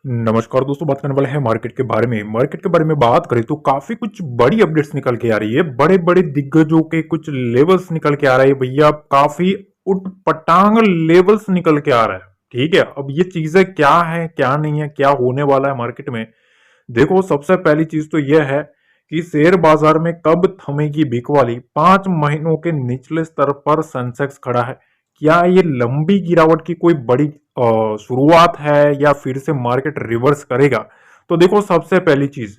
नमस्कार दोस्तों, बात करने वाले हैं मार्केट के बारे में बात करें तो काफी कुछ बड़ी अपडेट्स निकल के आ रही है। बड़े बड़े दिग्गजों के कुछ लेवल्स निकल के आ रहे हैं भैया, काफी उटपटांग लेवल्स निकल के आ रहा है। ठीक है, अब ये चीजें क्या है क्या नहीं है, क्या होने वाला है मार्केट में। देखो, सबसे पहली चीज तो यह है कि शेयर बाजार में कब थमेगी बिकवाली। 5 महीनों के निचले स्तर पर सेंसेक्स खड़ा है। क्या ये लंबी गिरावट की कोई बड़ी शुरुआत है या फिर से मार्केट रिवर्स करेगा? तो देखो, सबसे पहली चीज,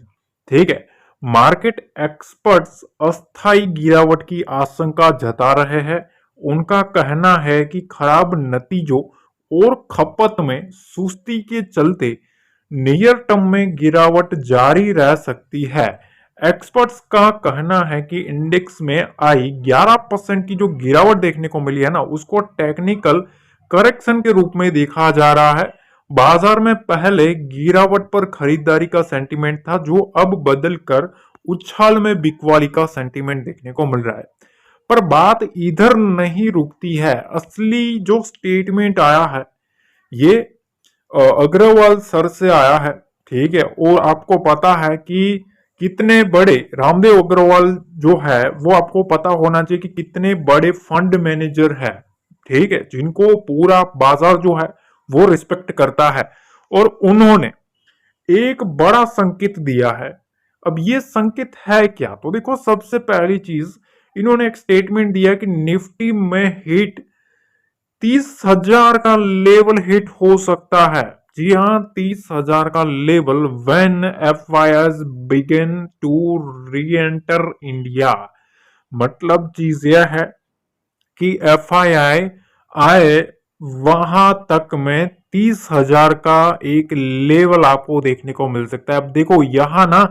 ठीक है, मार्केट एक्सपर्ट्स अस्थायी गिरावट की आशंका जता रहे हैं। उनका कहना है कि खराब नतीजों और खपत में सुस्ती के चलते नियर टर्म में गिरावट जारी रह सकती है। एक्सपर्ट्स का कहना है कि इंडेक्स में आई 11% की जो गिरावट देखने को मिली है ना, उसको टेक्निकल करेक्शन के रूप में देखा जा रहा है। बाजार में पहले गिरावट पर खरीदारी का सेंटीमेंट था, जो अब बदलकर उछाल में बिकवाली का सेंटीमेंट देखने को मिल रहा है। पर बात इधर नहीं रुकती है। असली जो स्टेटमेंट आया है, ये अग्रवाल सर से आया है। ठीक है, और आपको पता है कि कितने बड़े रामदेव अग्रवाल जो है, वो आपको पता होना चाहिए कि कितने बड़े फंड मैनेजर है। ठीक है, जिनको पूरा बाजार जो है वो रिस्पेक्ट करता है। और उन्होंने एक बड़ा संकेत दिया है। अब ये संकेत है क्या? तो देखो, सबसे पहली चीज, इन्होंने एक स्टेटमेंट दिया कि निफ्टी में हिट 30,000 का लेवल हिट हो सकता है। जी हाँ, 30,000 का level when FIIs begin to reenter India. मतलब चीज यह है कि एफआईआई आए वहां तक में 30,000 का एक लेवल आपको देखने को मिल सकता है। अब देखो यहां ना,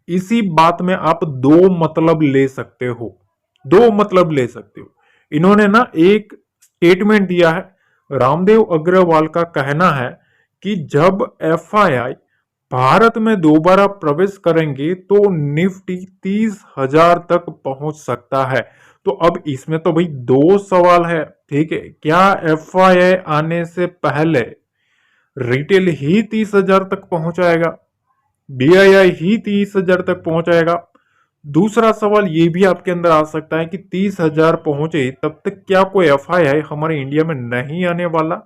इसी बात में आप दो मतलब ले सकते हो। दो मतलब ले सकते हो। इन्होंने ना एक स्टेटमेंट दिया है। रामदेव अग्रवाल का कहना है कि जब एफआईआई भारत में दोबारा प्रवेश करेंगे तो निफ्टी 30,000 तक पहुंच सकता है। तो अब इसमें तो भाई दो सवाल है। ठीक है, क्या एफआईआई आने से पहले रिटेल ही 30,000 तक पहुंचाएगा, डीआईआई ही 30,000 तक पहुंचाएगा? दूसरा सवाल ये भी आपके अंदर आ सकता है कि 30,000 पहुंचे तब तक क्या कोई एफआईआई हमारे इंडिया में नहीं आने वाला?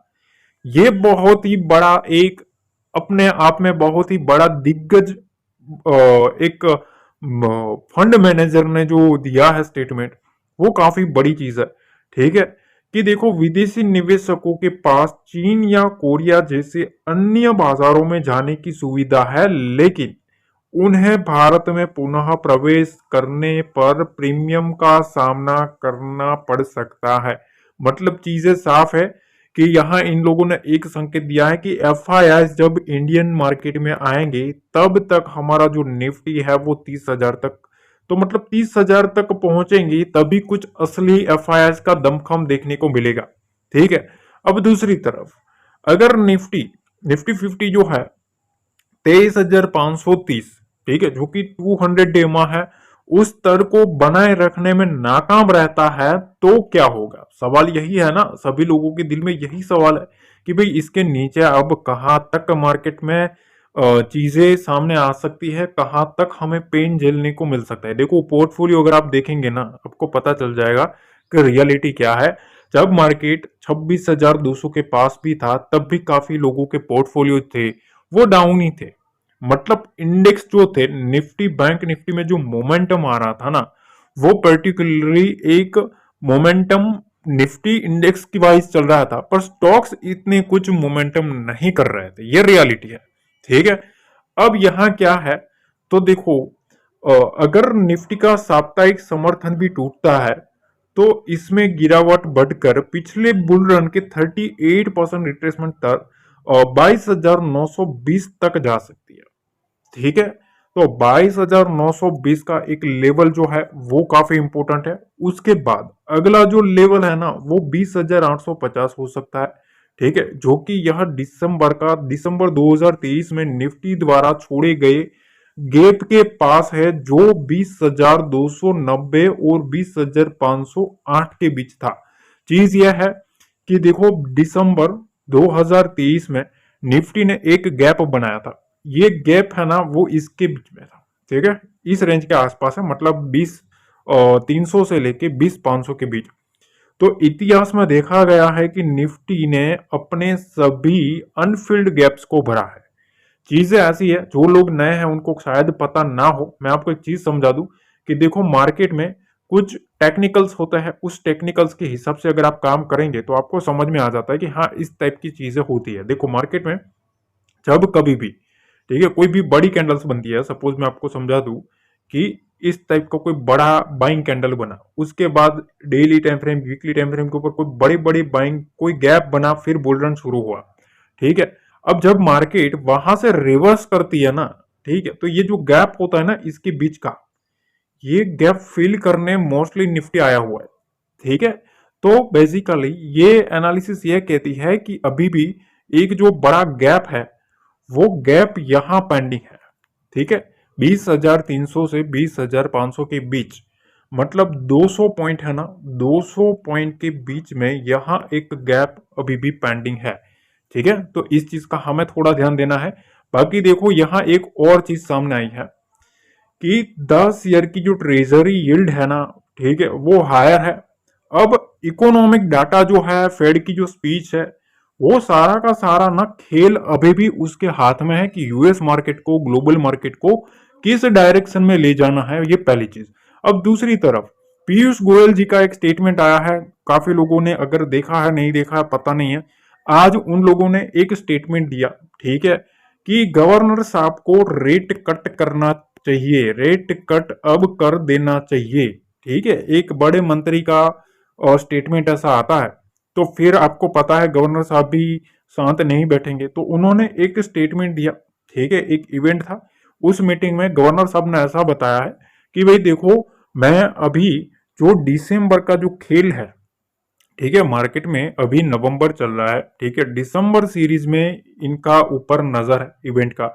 ये बहुत ही बड़ा एक, अपने आप में बहुत ही बड़ा दिग्गज एक फंड मैनेजर ने जो दिया है स्टेटमेंट, वो काफी बड़ी चीज है। ठीक है, कि देखो, विदेशी निवेशकों के पास चीन या कोरिया जैसे अन्य बाजारों में जाने की सुविधा है, लेकिन उन्हें भारत में पुनः प्रवेश करने पर प्रीमियम का सामना करना पड़ सकता है। मतलब चीजें साफ है कि यहाँ इन लोगों ने एक संकेत दिया है कि एफआईआई जब इंडियन मार्केट में आएंगे तब तक हमारा जो निफ्टी है वो 30,000 तक, तो मतलब 30,000 तक पहुंचेंगे तभी कुछ असली एफआईआई का दमखम देखने को मिलेगा। ठीक है, अब दूसरी तरफ अगर निफ्टी निफ्टी 50 जो है 23,530, ठीक है, जो कि 200 डे मा है, उस स्तर को बनाए रखने में नाकाम रहता है तो क्या होगा? सवाल यही है ना, सभी लोगों के दिल में यही सवाल है कि भाई इसके नीचे अब कहां तक मार्केट में चीजें सामने आ सकती है, कहां तक हमें पेन झेलने को मिल सकता है। देखो, पोर्टफोलियो अगर आप देखेंगे ना, आपको पता चल जाएगा कि रियलिटी क्या है। जब मार्केट 26,200 के पास भी था, तब भी काफी लोगों के पोर्टफोलियो थे वो डाउन ही थे। मतलब इंडेक्स जो थे, निफ्टी बैंक निफ्टी में जो मोमेंटम आ रहा था ना, वो पर्टिकुलरली एक मोमेंटम निफ्टी इंडेक्स की वाइज चल रहा था, पर स्टॉक्स इतने कुछ मोमेंटम नहीं कर रहे थे। ये रियलिटी है। ठीक है, अब यहां क्या है, तो देखो, अगर निफ्टी का साप्ताहिक समर्थन भी टूटता है तो इसमें गिरावट बढ़कर पिछले बुल रन के 38% रिट्रेसमेंट तक 22,920 तक जा सकती है। ठीक है, तो 22,920 का एक लेवल जो है वो काफी इंपॉर्टेंट है। उसके बाद अगला जो लेवल है ना, वो 20,850 हो सकता है। ठीक है, जो कि यह दिसंबर 2023 में निफ्टी द्वारा छोड़े गए गैप के पास है, जो 20,290 और 20,508 के बीच था। चीज यह है कि देखो, दिसंबर 2023 में निफ्टी ने एक गैप बनाया था। ये गैप है ना वो इसके बीच में था, ठीक है, इस रेंज के आसपास है, मतलब 20,300 से लेके 20,500 के बीच। तो इतिहास में देखा गया है कि निफ्टी ने अपने सभी अनफिल्ड गैप्स को भरा है। चीजें ऐसी है, जो लोग नए हैं उनको शायद पता ना हो, मैं आपको एक चीज समझा दूं कि देखो मार्केट में कुछ टेक्निकल्स होते हैं, उस टेक्निकल्स के हिसाब से अगर आप काम करेंगे तो आपको समझ में आ जाता है कि हाँ इस टाइप की चीजें होती है। देखो मार्केट में जब कभी भी, ठीक है, कोई भी बड़ी कैंडल्स बनती है, सपोज मैं आपको समझा दूं कि इस टाइप का कोई बड़ा बाइंग कैंडल बना, उसके बाद daily time frame, weekly time frame के ऊपर कोई बड़ी बड़ी बाइंग, कोई गैप बना, फिर बुल रन शुरू हुआ, ठीक है। अब जब मार्केट वहां से रिवर्स करती है ना, ठीक है, तो ये जो गैप होता है ना इसके बीच का, ये गैप फिल करने मोस्टली निफ्टी आया हुआ है, ठीक है। तो बेसिकली ये एनालिसिस ये कहती है कि अभी भी एक जो बड़ा गैप है वो गैप यहां पेंडिंग है, ठीक है, 20,300 से 20,500 के बीच, मतलब 200 पॉइंट है ना, 200 पॉइंट के बीच में यहां एक गैप अभी भी पेंडिंग है, ठीक है। तो इस चीज का हमें थोड़ा ध्यान देना है। बाकी देखो यहां एक और चीज सामने आई है कि 10 ईयर की जो ट्रेजरी यील्ड है ना, ठीक है, वो हायर है। अब इकोनॉमिक डाटा जो है, फेड की जो स्पीच है, वो सारा का सारा ना खेल अभी भी उसके हाथ में है कि यूएस मार्केट को, ग्लोबल मार्केट को किस डायरेक्शन में ले जाना है, ये पहली चीज। अब दूसरी तरफ पीयूष गोयल जी का एक स्टेटमेंट आया है, काफी लोगों ने अगर देखा है नहीं देखा है पता नहीं है, आज उन लोगों ने एक स्टेटमेंट दिया, ठीक है, कि गवर्नर साहब को रेट कट करना चाहिए, रेट कट अब कर देना चाहिए, ठीक है। एक बड़े मंत्री का स्टेटमेंट ऐसा आता है तो फिर आपको पता है गवर्नर साहब भी शांत नहीं बैठेंगे, तो उन्होंने एक स्टेटमेंट दिया, ठीक है। एक इवेंट था, उस मीटिंग में गवर्नर साहब ने ऐसा बताया है कि भाई देखो, मैं अभी जो दिसंबर का जो खेल है, ठीक है, मार्केट में अभी नवंबर चल रहा है, ठीक है, दिसंबर सीरीज में इनका ऊपर नजर है इवेंट का।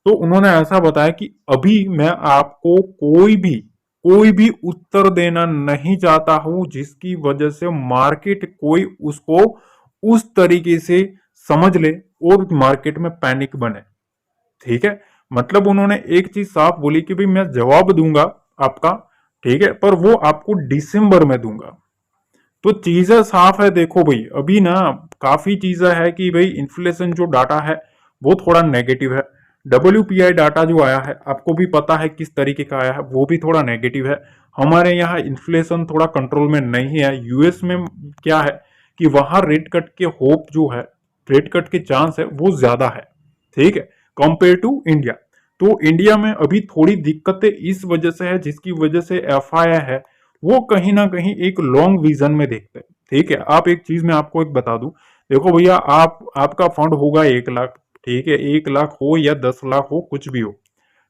तो उन्होंने ऐसा बताया कि अभी मैं आपको कोई भी उत्तर देना नहीं चाहता हूं जिसकी वजह से मार्केट कोई उसको उस तरीके से समझ ले और मार्केट में पैनिक बने, ठीक है। मतलब उन्होंने एक चीज साफ बोली कि भाई मैं जवाब दूंगा आपका, ठीक है, पर वो आपको दिसंबर में दूंगा। तो चीजें साफ है, देखो भाई अभी ना काफी चीजें है कि भाई इन्फ्लेशन जो डाटा है वो थोड़ा नेगेटिव है। WPI डाटा जो आया है आपको भी पता है किस तरीके का आया है, वो भी थोड़ा नेगेटिव है। हमारे यहाँ इन्फ्लेशन थोड़ा कंट्रोल में नहीं है। यूएस में क्या है कि वहां रेट कट के होप जो है, रेट कट के चांस है वो ज्यादा है, ठीक है, कंपेयर टू इंडिया। तो इंडिया में अभी थोड़ी दिक्कतें इस वजह से है जिसकी वजह से एफआई है वो कहीं ना कहीं एक लॉन्ग विजन में देखते हैं, ठीक है। आप एक चीज मैं आपको एक बता दूं, देखो भैया आपका फंड होगा 1 लाख, ठीक है, 1 लाख हो या 10 लाख हो, कुछ भी हो,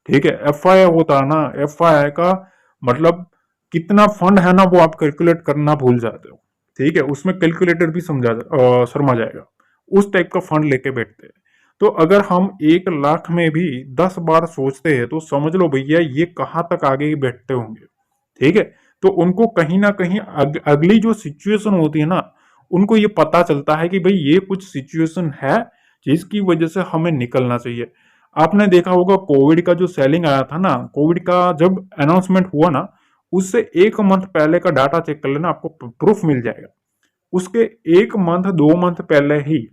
ठीक है। एफआई होता है ना, एफआई का मतलब कितना फंड है ना वो आप कैलकुलेट करना भूल जाते हो, ठीक है, उसमें कैलकुलेटर भी शर्मा जाएगा, उस टाइप का फंड लेके बैठते हैं। तो अगर हम 1 लाख में भी 10 बार सोचते हैं तो समझ लो भैया ये कहाँ तक आगे बैठते होंगे, ठीक है। तो उनको कहीं ना कहीं अगली जो सिचुएशन होती है ना, उनको ये पता चलता है कि भाई ये कुछ सिचुएशन है जिसकी वजह से हमें निकलना चाहिए। आपने देखा होगा कोविड का जो सेलिंग आया था ना, कोविड का जब अनाउंसमेंट हुआ ना, उससे 1 मंथ पहले का डाटा चेक कर लेना, आपको प्रूफ मिल जाएगा। उसके 1 मंथ 2 मंथ पहले ही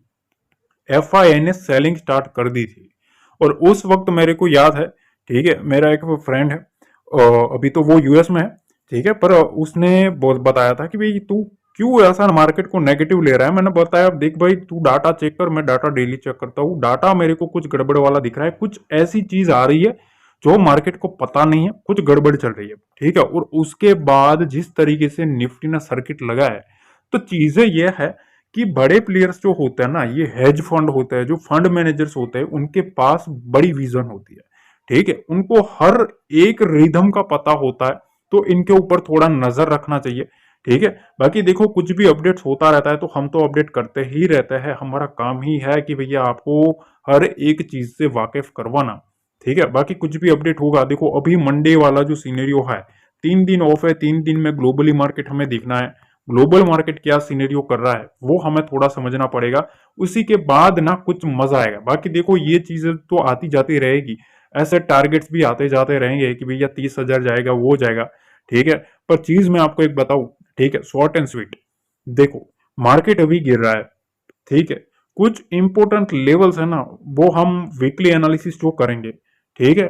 एफआईआई ने सेलिंग स्टार्ट कर दी थी। और उस वक्त मेरे को याद है, ठीक है, मेरा एक फ्रेंड है, अभी तो वो यूएस में है, ठीक है, पर उसने बहुत बताया था कि भाई तू क्यों ऐसा मार्केट को नेगेटिव ले रहा है। मैंने बताया देख भाई तू डाटा चेक कर, मैं डाटा डेली चेक करता हूँ, डाटा मेरे को कुछ गड़बड़ वाला दिख रहा है, कुछ ऐसी चीज आ रही है जो मार्केट को पता नहीं है, कुछ गड़बड़ चल रही है, ठीक है। और उसके बाद जिस तरीके से निफ्टी ने सर्किट लगा है, तो चीजें ये है कि बड़े प्लेयर्स जो होते हैं ना, ये हेज फंड होते हैं, जो फंड मैनेजर्स होते हैं, उनके पास बड़ी विजन होती है, ठीक है, उनको हर एक रिदम का पता होता है, तो इनके ऊपर थोड़ा नजर रखना चाहिए, ठीक है। बाकी देखो कुछ भी अपडेट्स होता रहता है तो हम तो अपडेट करते ही रहते हैं, हमारा काम ही है कि भैया आपको हर एक चीज से वाकिफ करवाना, ठीक है। बाकी कुछ भी अपडेट होगा, देखो अभी मंडे वाला जो सीनेरियो है, 3 दिन ऑफ है, 3 दिन में ग्लोबली मार्केट हमें दिखना है, ग्लोबल मार्केट क्या सिनेरियो कर रहा है वो हमें थोड़ा समझना पड़ेगा। उसी के बाद ना कुछ मजा आएगा। बाकी देखो ये चीजें तो आती जाती रहेगी, ऐसे टारगेट्स भी आते जाते रहेंगे कि भैया 30,000 जाएगा वो जाएगा, ठीक है। पर चीज मैं आपको एक बताऊं, ठीक है, शॉर्ट एंड स्वीट। देखो मार्केट अभी गिर रहा है, ठीक है, कुछ इंपॉर्टेंट लेवल्स है ना, वो हम वीकली एनालिसिस जो करेंगे, ठीक है।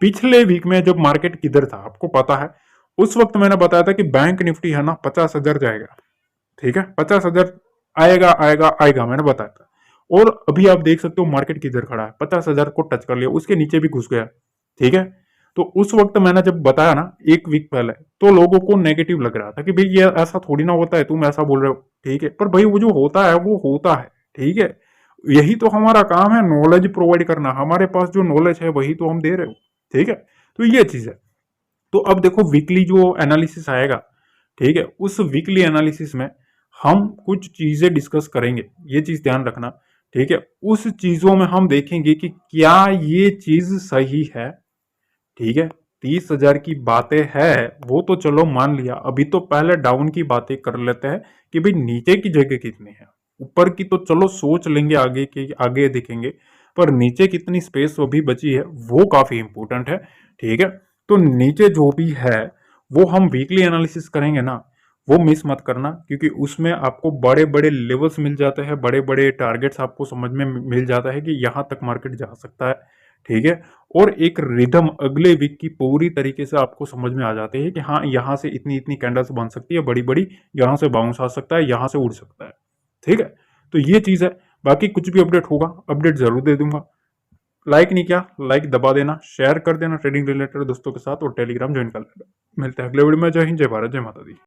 पिछले वीक में जब मार्केट किधर था आपको पता है, उस वक्त मैंने बताया था कि बैंक निफ्टी है ना 50,000 जाएगा, ठीक है, 50,000 आएगा आएगा आएगा, मैंने बताया था। और अभी आप देख सकते हो मार्केट किधर खड़ा है, 50,000 को टच कर लिया, उसके नीचे भी घुस गया, ठीक है। तो उस वक्त मैंने जब बताया ना एक वीक पहले, तो लोगों को नेगेटिव लग रहा था कि भाई ये ऐसा थोड़ी ना होता है, तुम ऐसा बोल रहे हो, ठीक है। पर भाई वो जो होता है वो होता है, ठीक है। यही तो हमारा काम है, नॉलेज प्रोवाइड करना, हमारे पास जो नॉलेज है वही तो हम दे रहे हो, ठीक है। तो ये चीज है। तो अब देखो वीकली जो एनालिसिस आएगा, ठीक है, उस वीकली एनालिसिस में हम कुछ चीजें डिस्कस करेंगे, ये चीज ध्यान रखना, ठीक है। उस चीजों में हम देखेंगे कि क्या ये चीज सही है, ठीक है। 30,000 की बातें है वो तो चलो मान लिया, अभी तो पहले डाउन की बातें कर लेते हैं कि भाई नीचे की जगह कितनी है। ऊपर की तो चलो सोच लेंगे, आगे की आगे देखेंगे, पर नीचे कितनी स्पेस अभी बची है वो काफी इंपॉर्टेंट है, ठीक है। तो नीचे जो भी है वो हम वीकली एनालिसिस करेंगे ना, वो मिस मत करना, क्योंकि उसमें आपको बड़े बड़े लेवल्स मिल जाते हैं, बड़े बड़े टारगेट्स आपको समझ में मिल जाता है कि यहाँ तक मार्केट जा सकता है, ठीक है। और एक रिदम अगले वीक की पूरी तरीके से आपको समझ में आ जाती है कि हाँ यहाँ से इतनी इतनी कैंडल्स बन सकती है बड़ी बड़ी, यहाँ से बाउंस आ सकता है, यहाँ से उड़ सकता है, ठीक है। तो ये चीज है। बाकी कुछ भी अपडेट होगा अपडेट जरूर दे दूंगा। लाइक नहीं किया, लाइक दबा देना, शेयर कर देना ट्रेडिंग रिलेटेड दोस्तों के साथ, और टेलीग्राम ज्वाइन कर लेना। मिलते हैं अगले वीडियो में। जय हिंद, जय भारत, जय माता दी।